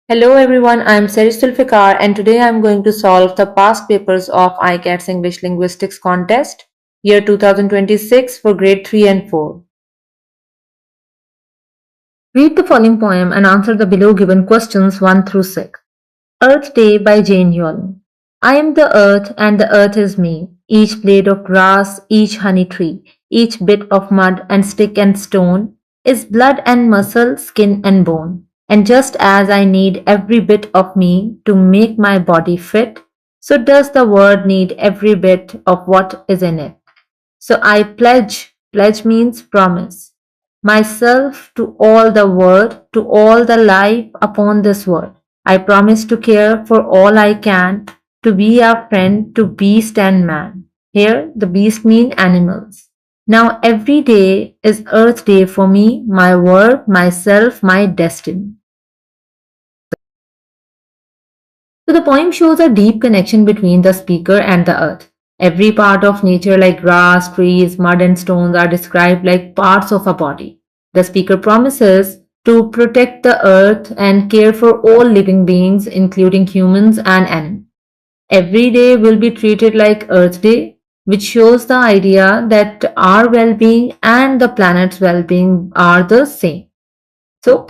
Hello everyone, I am Serish Zulfikar and today I am going to solve the past papers of ICATS English Linguistics Contest, year 2026 for grade 3 and 4. Read the following poem and answer the below given questions 1 through 6. Earth Day by Jane Yolin. I am the earth and the earth is me, each blade of grass, each honey tree, each bit of mud and stick and stone is blood and muscle, skin and bone. And just as I need every bit of me to make my body fit, so does the world need every bit of what is in it. So I pledge means promise, myself to all the world, to all the life upon this world. I promise to care for all I can, to be a friend to beast and man. Here, the beast mean animals. Now every day is Earth Day for me, my work, myself, my destiny. So the poem shows a deep connection between the speaker and the earth. Every part of nature like grass, trees, mud and stones are described like parts of a body. The speaker promises to protect the earth and care for all living beings including humans and animals. Every day will be treated like Earth Day, which shows the idea that our well-being and the planet's well-being are the same. So,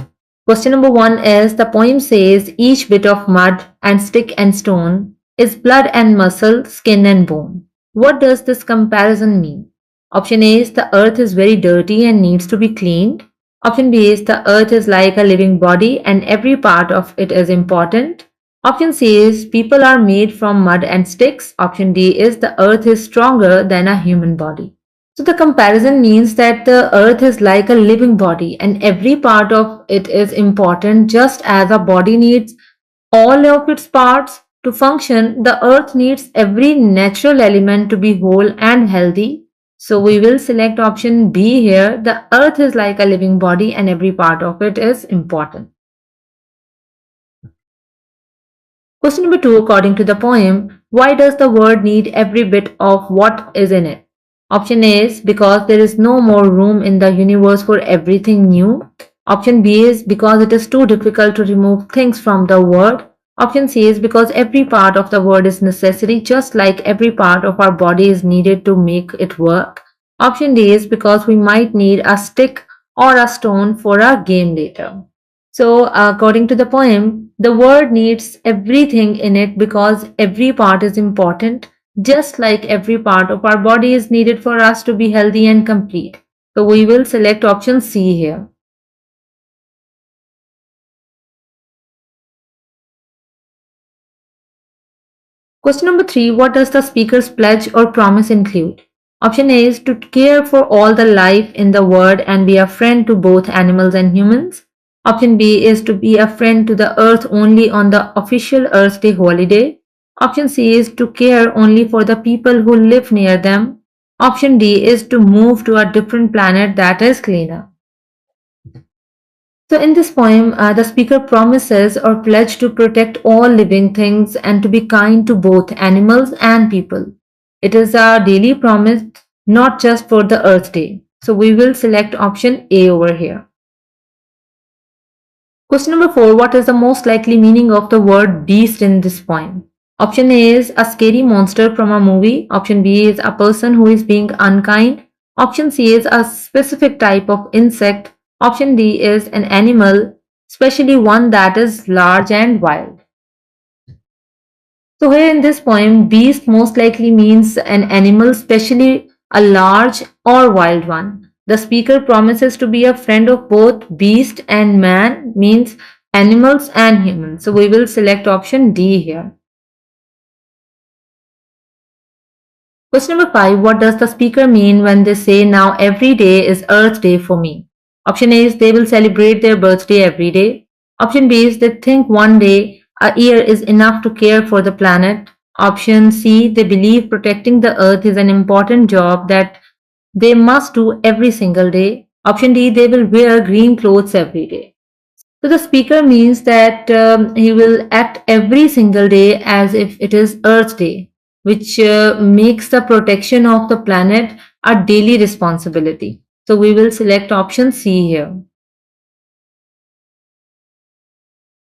question number 1 is the poem says each bit of mud and stick and stone is blood and muscle, skin and bone. What does this comparison mean? Option A is the earth is very dirty and needs to be cleaned. Option B is the earth is like a living body and every part of it is important. Option C is people are made from mud and sticks. Option D is the earth is stronger than a human body. So the comparison means that the earth is like a living body and every part of it is important. Just as a body needs all of its parts to function, the earth needs every natural element to be whole and healthy. So we will select option B here. The earth is like a living body and every part of it is important. Question number 2, according to the poem, why does the world need every bit of what is in it? Option A is because there is no more room in the universe for everything new. Option B is because it is too difficult to remove things from the world. Option C is because every part of the world is necessary, just like every part of our body is needed to make it work. Option D is because we might need a stick or a stone for a game later. So, according to the poem, the world needs everything in it because every part is important, just like every part of our body is needed for us to be healthy and complete. So, we will select option C here. Question number 3, what does the speaker's pledge or promise include? Option A is to care for all the life in the world and be a friend to both animals and humans. Option B is to be a friend to the earth only on the official Earth Day holiday. Option C is to care only for the people who live near them. Option D is to move to a different planet that is cleaner. So, in this poem, the speaker promises or pledge to protect all living things and to be kind to both animals and people. It is a daily promise, not just for the Earth Day. So, we will select option A over here. Question number 4, what is the most likely meaning of the word beast in this poem? Option A is a scary monster from a movie. Option B is a person who is being unkind. Option C is a specific type of insect. Option D is an animal, especially one that is large and wild. So here in this poem, beast most likely means an animal, especially a large or wild one. The speaker promises to be a friend of both beast and man, means animals and humans. So we will select option D here. Question number 5, what does the speaker mean when they say now every day is Earth Day for me? Option A is they will celebrate their birthday every day. Option B is they think one day a year is enough to care for the planet. Option C, they believe protecting the earth is an important job that they must do every single day. Option D, they will wear green clothes every day. So the speaker means that he will act every single day as if it is Earth Day, which makes the protection of the planet a daily responsibility. So we will select option C here.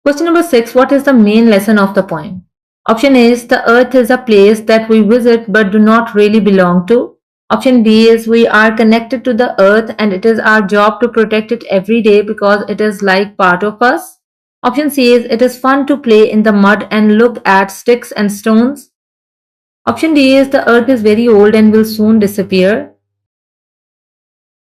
Question number 6. What is the main lesson of the poem? Option A is the earth is a place that we visit but do not really belong to. Option B is we are connected to the earth and it is our job to protect it every day because it is like part of us. Option C is it is fun to play in the mud and look at sticks and stones. Option D is the earth is very old and will soon disappear.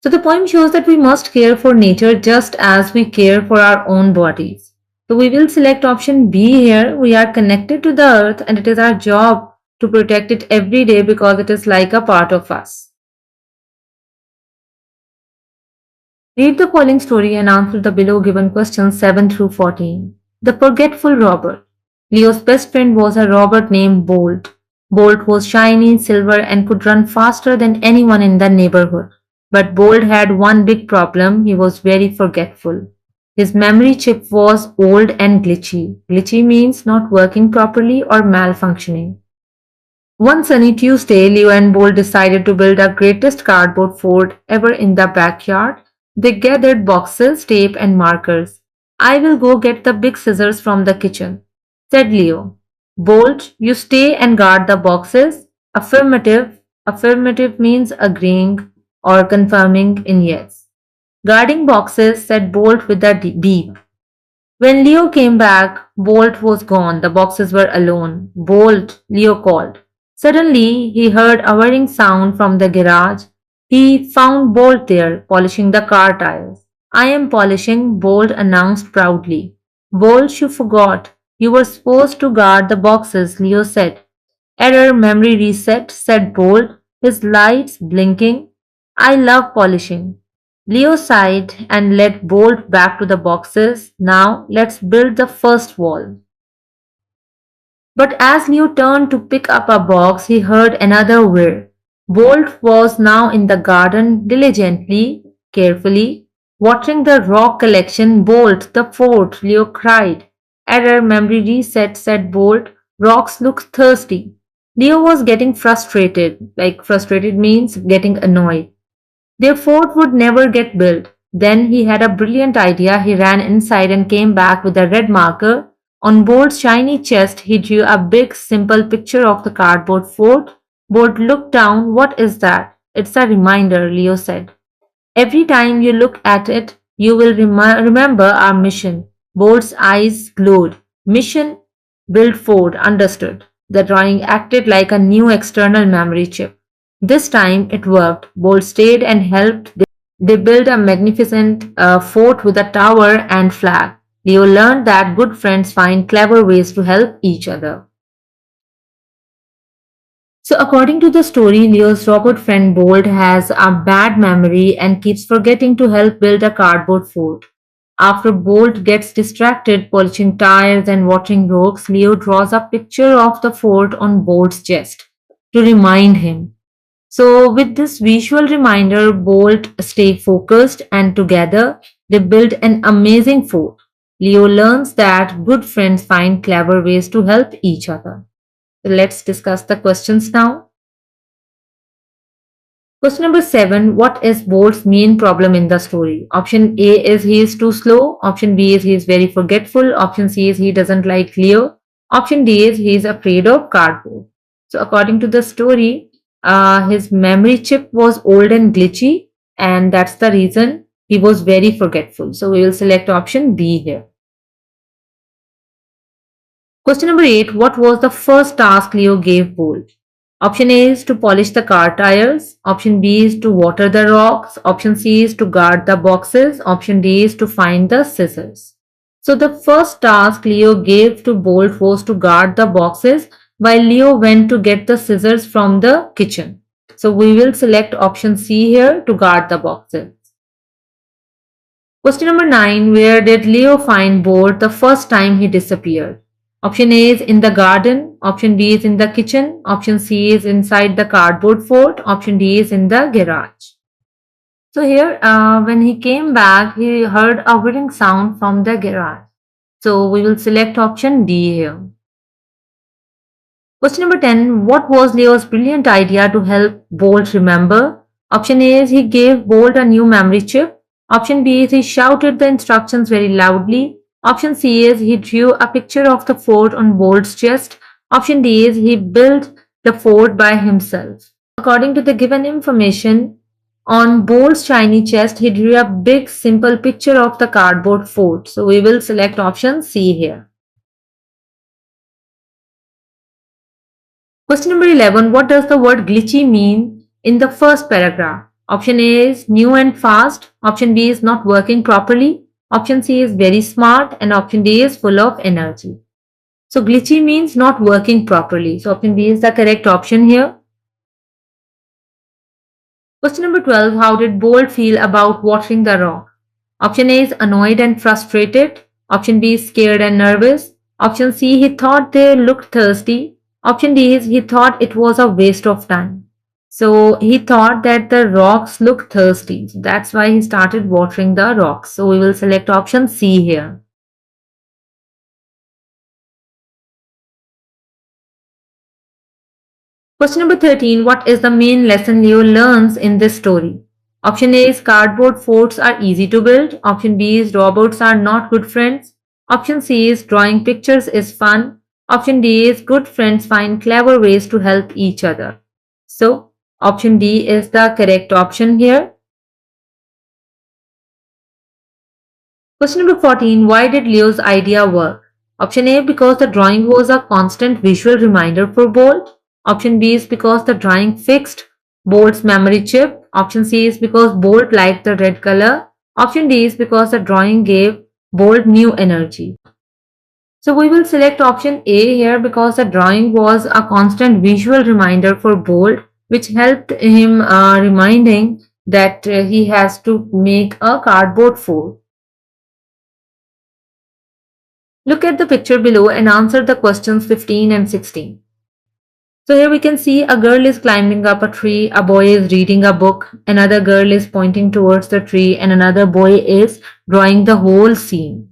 So the poem shows that we must care for nature just as we care for our own bodies. So we will select option B here. We are connected to the earth and it is our job to protect it every day because it is like a part of us. Read the following story and answer the below given questions 7 through 14. The Forgetful Robber. Leo's best friend was a robber named Bolt. Bolt was shiny, silver, and could run faster than anyone in the neighborhood. But Bolt had one big problem, he was very forgetful. His memory chip was old and glitchy. Glitchy means not working properly or malfunctioning. One sunny Tuesday, Leo and Bolt decided to build a greatest cardboard fort ever in the backyard. They gathered boxes, tape, and markers. I will go get the big scissors from the kitchen, said Leo. Bolt, you stay and guard the boxes. Affirmative. Affirmative means agreeing or confirming in yes. Guarding boxes, said Bolt with a beep. When Leo came back, Bolt was gone. The boxes were alone. Bolt, Leo called. Suddenly, he heard a whirring sound from the garage. He found Bolt there, polishing the car tires. I am polishing, Bolt announced proudly. Bolt, you forgot. You were supposed to guard the boxes, Leo said. Error memory reset, said Bolt, his lights blinking. I love polishing. Leo sighed and led Bolt back to the boxes. Now let's build the first wall. But as Leo turned to pick up a box, he heard another whir. Bolt was now in the garden diligently, carefully, watering the rock collection. Bolt, the fort, Leo cried. Error memory reset, said Bolt. Rocks look thirsty. Leo was getting frustrated. Like frustrated means getting annoyed. Their fort would never get built. Then he had a brilliant idea. He ran inside and came back with a red marker. On Bolt's shiny chest, he drew a big, simple picture of the cardboard fort. Bolt looked down. What is that? It's a reminder, Leo said. Every time you look at it, you will remember our mission. Bolt's eyes glowed. Mission, build fort, understood. The drawing acted like a new external memory chip. This time it worked. Bolt stayed and helped. They built a magnificent fort with a tower and flag. Leo learned that good friends find clever ways to help each other. So according to the story, Leo's robot friend Bolt has a bad memory and keeps forgetting to help build a cardboard fort. After Bolt gets distracted polishing tires and watering rocks, Leo draws a picture of the fort on Bolt's chest to remind him. So with this visual reminder, Bolt stay focused and together they build an amazing fort. Leo learns that good friends find clever ways to help each other. So let's discuss the questions now. Question number 7. What is Bolt's main problem in the story? Option A is he is too slow. Option B is he is very forgetful. Option C is he doesn't like Leo. Option D is he is afraid of cardboard. So according to the story, his memory chip was old and glitchy, and that's the reason he was very forgetful. So we will select option B here. Question number 8. What was the first task Leo gave Bolt? Option A is to polish the car tires. Option B is to water the rocks. Option C is to guard the boxes. Option D is to find the scissors. So the first task Leo gave to Bolt was to guard the boxes while Leo went to get the scissors from the kitchen. So we will select option C here to guard the boxes. Question number 9. Where did Leo find Bolt the first time he disappeared? Option A is in the garden. Option B is in the kitchen. Option C is inside the cardboard fort. Option D is in the garage. So here, when he came back, he heard a whirring sound from the garage. So we will select option D here. Question number 10. What was Leo's brilliant idea to help Bolt remember? Option A is he gave Bolt a new memory chip. Option B is he shouted the instructions very loudly. Option C is he drew a picture of the fort on Bolt's chest. Option D is he built the fort by himself. According to the given information, on Bolt's shiny chest, he drew a big simple picture of the cardboard fort. So we will select option C here. Question number 11. What does the word glitchy mean in the first paragraph? Option A is new and fast. Option B is not working properly. Option C is very smart. And option D is full of energy. So glitchy means not working properly. So option B is the correct option here. Question number 12. How did Bolt feel about watering the rock? Option A is annoyed and frustrated. Option B is scared and nervous. Option C, he thought they looked thirsty. Option D is he thought it was a waste of time. So he thought that the rocks looked thirsty. So that's why he started watering the rocks. So we will select option C here. Question number 13. What is the main lesson Leo learns in this story? Option A is cardboard forts are easy to build. Option B is robots are not good friends. Option C is drawing pictures is fun. Option D is good friends find clever ways to help each other. So option D is the correct option here. Question number 14. Why did Leo's idea work? Option A because the drawing was a constant visual reminder for Bolt. Option B is because the drawing fixed Bolt's memory chip. Option C is because Bolt liked the red color. Option D is because the drawing gave Bolt new energy. So we will select option A here because the drawing was a constant visual reminder for Bolt, which helped him reminding that he has to make a cardboard fort. Look at the picture below and answer the questions 15 and 16. So here we can see a girl is climbing up a tree, a boy is reading a book, another girl is pointing towards the tree, and another boy is drawing the whole scene.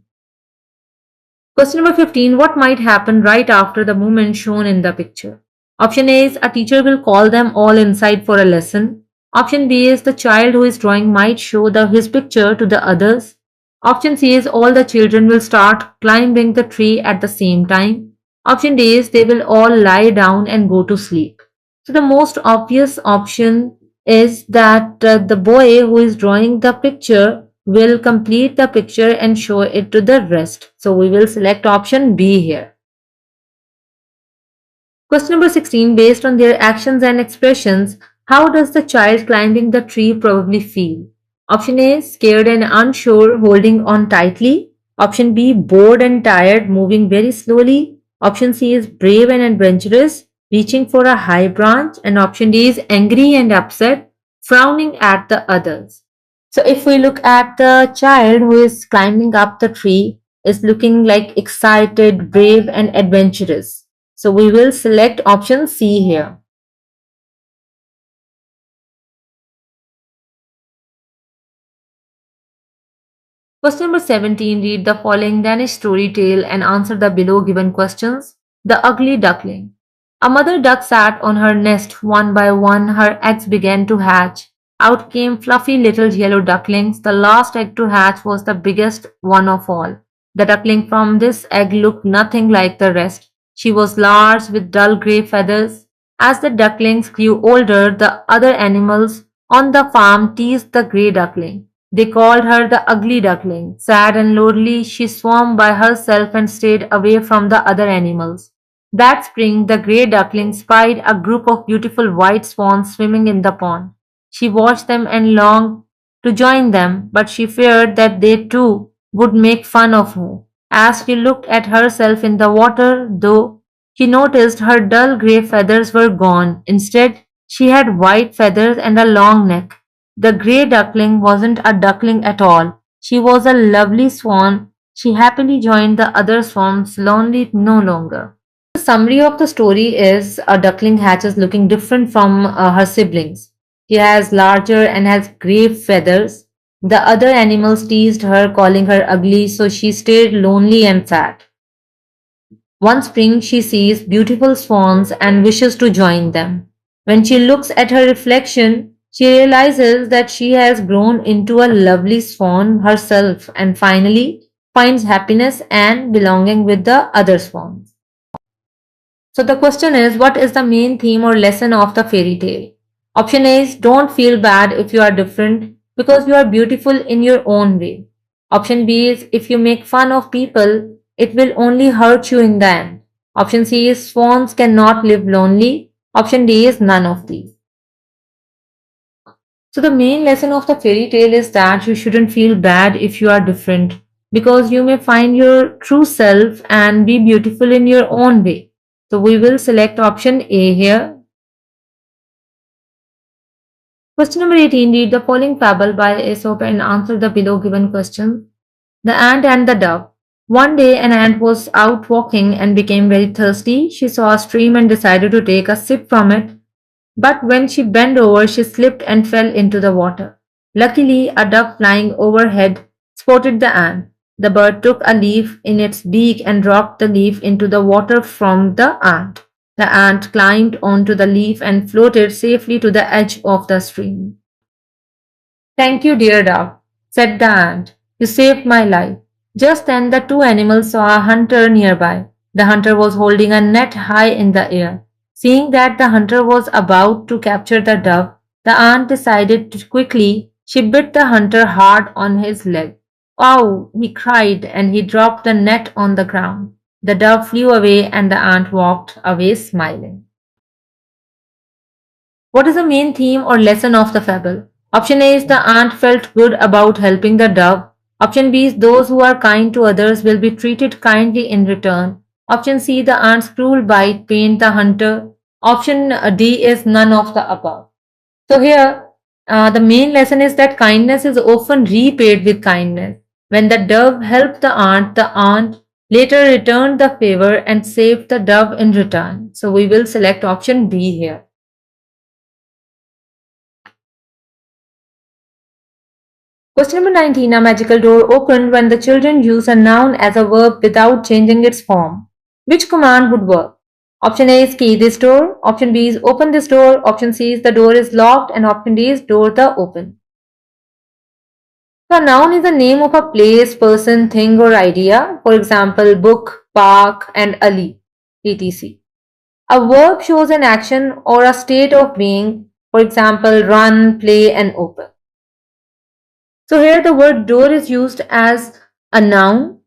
Question number 15. What might happen right after the movement shown in the picture? Option A is a teacher will call them all inside for a lesson. Option B is the child who is drawing might show his picture to the others. Option C is all the children will start climbing the tree at the same time. Option D is they will all lie down and go to sleep. So the most obvious option is that the boy who is drawing the picture will complete the picture and show it to the rest. So we will select option B here. Question number 16. Based on their actions and expressions, how does the child climbing the tree probably feel? Option A, scared and unsure, holding on tightly. Option B, bored and tired, moving very slowly. Option C is brave and adventurous, reaching for a high branch. And option D is angry and upset, frowning at the others. So if we look at the child who is climbing up the tree, is looking like excited, brave and adventurous. So we will select option C here. Question number 17. Read the following Danish story tale and answer the below given questions. The Ugly Duckling. A mother duck sat on her nest. One by one her eggs began to hatch. Out came fluffy little yellow ducklings. The last egg to hatch was the biggest one of all. The duckling from this egg looked nothing like the rest. She was large with dull grey feathers. As the ducklings grew older, the other animals on the farm teased the grey duckling. They called her the ugly duckling. Sad and lonely, she swam by herself and stayed away from the other animals. That spring, the grey duckling spied a group of beautiful white swans swimming in the pond. She watched them and longed to join them, but she feared that they too would make fun of her. As she looked at herself in the water, though, she noticed her dull grey feathers were gone. Instead, she had white feathers and a long neck. The grey duckling wasn't a duckling at all. She was a lovely swan. She happily joined the other swans, lonely no longer. The summary of the story is a duckling hatches looking different from her siblings. She has larger and has grey feathers. The other animals teased her, calling her ugly, so she stayed lonely and sad. One spring she sees beautiful swans and wishes to join them. When she looks at her reflection, she realizes that she has grown into a lovely swan herself and finally finds happiness and belonging with the other swans. So the question is, what is the main theme or lesson of the fairy tale? Option A is don't feel bad if you are different because you are beautiful in your own way. Option B is if you make fun of people, it will only hurt you in the end. Option C is swans cannot live lonely. Option D is none of these. So the main lesson of the fairy tale is that you shouldn't feel bad if you are different because you may find your true self and be beautiful in your own way. So we will select option A here. Question number 18. Read the following fable by Aesop and answer the below given questions. The Ant and the Dove. One day an ant was out walking and became very thirsty. She saw a stream and decided to take a sip from it. But when she bent over, she slipped and fell into the water. Luckily, a dove flying overhead spotted the ant. The bird took a leaf in its beak and dropped the leaf into the water from the ant. The ant climbed onto the leaf and floated safely to the edge of the stream. Thank you, dear dove, said the ant. You saved my life. Just then, the two animals saw a hunter nearby. The hunter was holding a net high in the air. Seeing that the hunter was about to capture the dove, the ant decided to quickly. She bit the hunter hard on his leg. "Ow!" he cried, and he dropped the net on the ground. The dove flew away and the ant walked away smiling. What is the main theme or lesson of the fable? Option A is the ant felt good about helping the dove. Option B is those who are kind to others will be treated kindly in return. Option C, the ant's cruel bite pained the hunter. Option D is none of the above. So here, the main lesson is that kindness is often repaid with kindness. When the dove helped the ant later returned the favor and saved the dove in return. So we will select option B here. Question number 19. A magical door opened when the children used a noun as a verb without changing its form. Which command would work? Option A is key this door, option B is open this door, option C is the door is locked, and option D is door the open. So a noun is the name of a place, person, thing or idea. For example, book, park and alley, etc. A verb shows an action or a state of being. For example, run, play and open. So here the word door is used as a noun.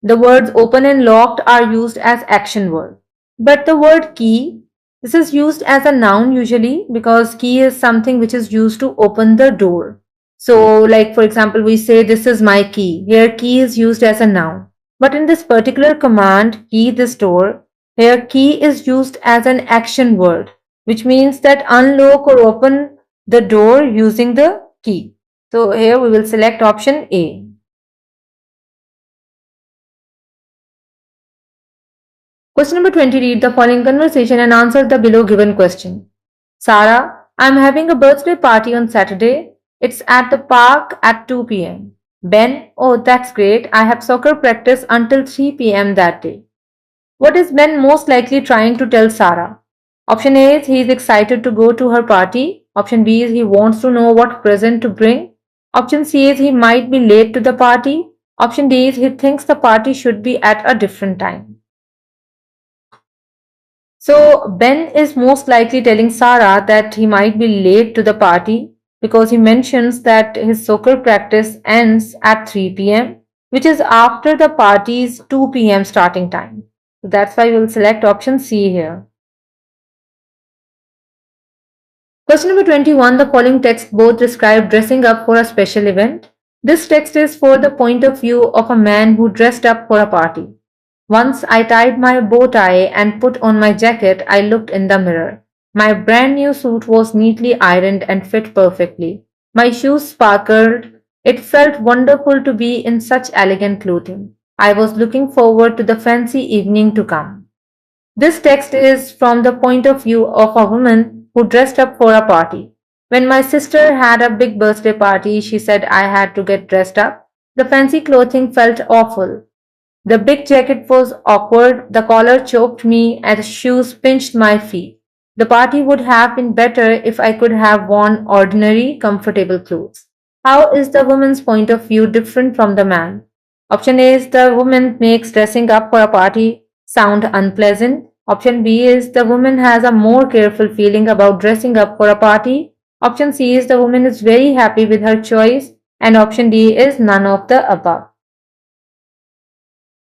The words open and locked are used as action words. But the word key, this is used as a noun usually because key is something which is used to open the door. So like for example, we say this is my key. Here key is used as a noun. But in this particular command, key this door, here key is used as an action word, which means that unlock or open the door using the key. So here we will select option A. Question number 20. Read the following conversation and answer the below given question. Sarah, I am having a birthday party on Saturday. It's at the park at 2 p.m. Ben, oh that's great. I have soccer practice until 3 p.m. that day. What is Ben most likely trying to tell Sarah? Option A is he is excited to go to her party. Option B is he wants to know what present to bring. Option C is he might be late to the party. Option D is he thinks the party should be at a different time. So Ben is most likely telling Sarah that he might be late to the party because he mentions that his soccer practice ends at 3 p.m., which is after the party's 2 p.m. starting time. So that's why we'll select option C here. Question number 21. The following text both describe dressing up for a special event. This text is for the point of view of a man who dressed up for a party. Once I tied my bow tie and put on my jacket, I looked in the mirror. My brand new suit was neatly ironed and fit perfectly. My shoes sparkled. It felt wonderful to be in such elegant clothing. I was looking forward to the fancy evening to come. This text is from the point of view of a woman who dressed up for a party. When my sister had a big birthday party, she said I had to get dressed up. The fancy clothing felt awful. The big jacket was awkward, the collar choked me, and the shoes pinched my feet. The party would have been better if I could have worn ordinary, comfortable clothes. How is the woman's point of view different from the man? Option A is the woman makes dressing up for a party sound unpleasant. Option B is the woman has a more careful feeling about dressing up for a party. Option C is the woman is very happy with her choice. And option D is none of the above.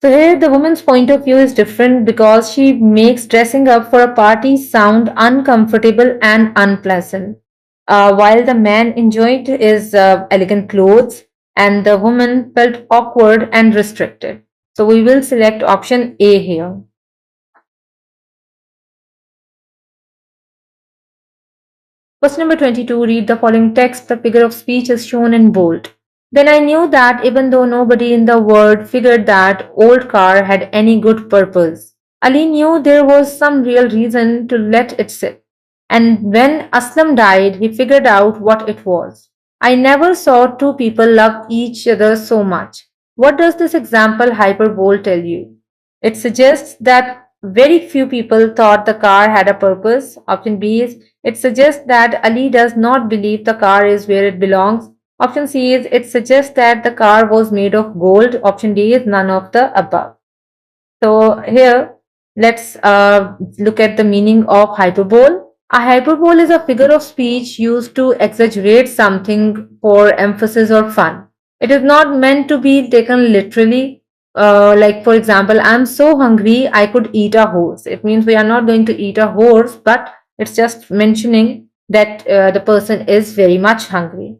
So here the woman's point of view is different because she makes dressing up for a party sound uncomfortable and unpleasant. While the man enjoyed his elegant clothes and the woman felt awkward and restricted. So we will select option A here. Question number 22, read the following text. The figure of speech is shown in bold. Then I knew that even though nobody in the world figured that old car had any good purpose, Ali knew there was some real reason to let it sit. And when Aslam died, he figured out what it was. I never saw two people love each other so much. What does this example hyperbole tell you? It suggests that very few people thought the car had a purpose. Option B is it suggests that Ali does not believe the car is where it belongs. Option C is it suggests that the car was made of gold. Option D is none of the above. So here let's look at the meaning of hyperbole. A hyperbole is a figure of speech used to exaggerate something for emphasis or fun. It is not meant to be taken literally. Like for example, I'm so hungry I could eat a horse. It means we are not going to eat a horse, but it's just mentioning that the person is very much hungry.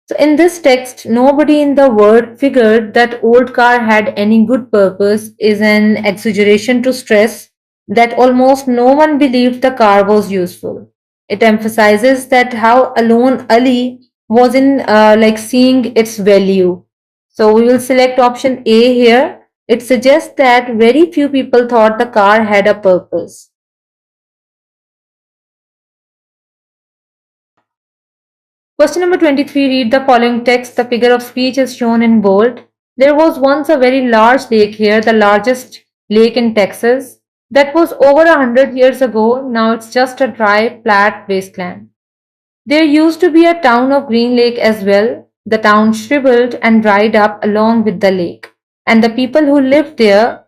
So in this text, nobody in the world figured that old car had any good purpose is an exaggeration to stress that almost no one believed the car was useful. It emphasizes that how alone Ali was in like seeing its value. So we will select option A here. It suggests that very few people thought the car had a purpose. Question number 23, read the following text. The figure of speech is shown in bold. There was once a very large lake here, the largest lake in Texas. That was over 100 years ago. Now it's just a dry, flat wasteland. There used to be a town of Green Lake as well. The town shriveled and dried up along with the lake. And the people who lived there.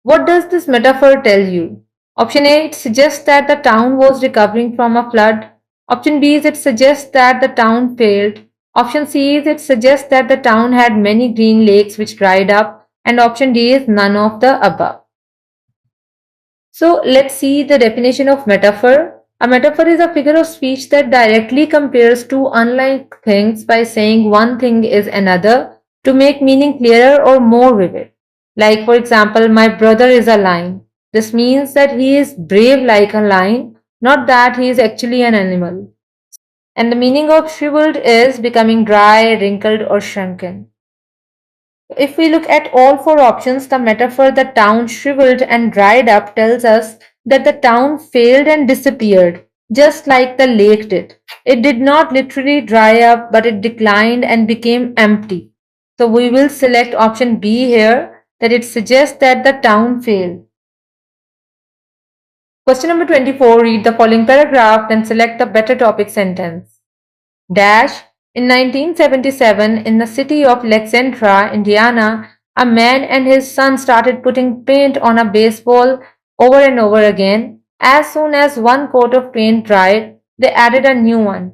What does this metaphor tell you? Option A, it suggests that the town was recovering from a flood. Option B is it suggests that the town failed. Option C is it suggests that the town had many green lakes which dried up. And option D is none of the above. So let's see the definition of metaphor. A metaphor is a figure of speech that directly compares two unlike things by saying one thing is another to make meaning clearer or more vivid. Like for example, my brother is a lion. This means that he is brave like a lion, not that he is actually an animal. And the meaning of shriveled is becoming dry, wrinkled or shrunken. If we look at all four options, the metaphor the town shriveled and dried up tells us that the town failed and disappeared, just like the lake did. It did not literally dry up, but it declined and became empty. So we will select option B here, that it suggests that the town failed. Question number 24, read the following paragraph, then select the better topic sentence. Dash. In 1977, in the city of Alexandria, Indiana, a man and his son started putting paint on a baseball over and over again. As soon as one coat of paint dried, they added a new one.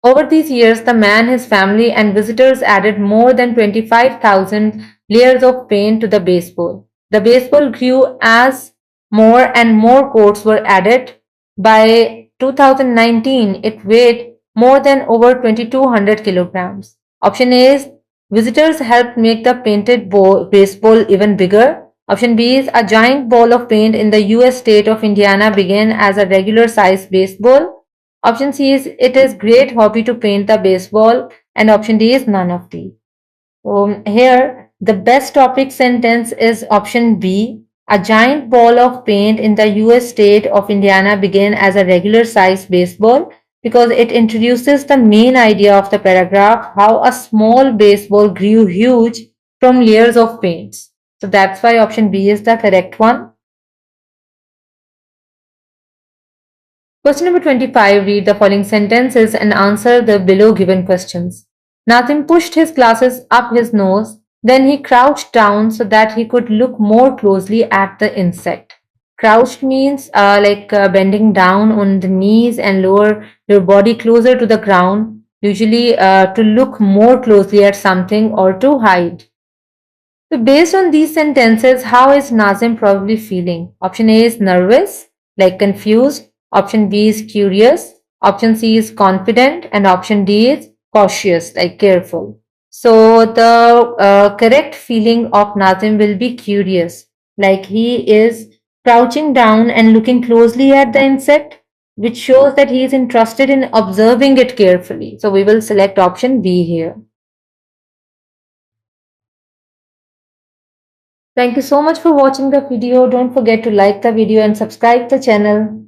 Over these years, the man, his family, and visitors added more than 25,000 layers of paint to the baseball. The baseball grew as more and more coats were added. By 2019, it weighed more than over 2200 kilograms. Option A is visitors helped make the painted baseball even bigger. Option B is a giant ball of paint in the US state of Indiana began as a regular sized baseball. Option C is it is great hobby to paint the baseball, and option D is none of these. Here the best topic sentence is option B. A giant ball of paint in the US state of Indiana began as a regular sized baseball because it introduces the main idea of the paragraph, how a small baseball grew huge from layers of paints. So that's why option B is the correct one. Question number 25, read the following sentences and answer the below given questions. Nazim pushed his glasses up his nose. Then he crouched down so that he could look more closely at the insect. Crouched means bending down on the knees and lower your body closer to the ground, usually to look more closely at something or to hide. So, based on these sentences, how is Nazim probably feeling? Option A is nervous, like confused. Option B is curious. Option C is confident. And option D is cautious, like careful. So, the correct feeling of Nazim will be curious, like he is crouching down and looking closely at the insect, which shows that he is interested in observing it carefully. So, we will select option B here. Thank you so much for watching the video. Don't forget to like the video and subscribe the channel.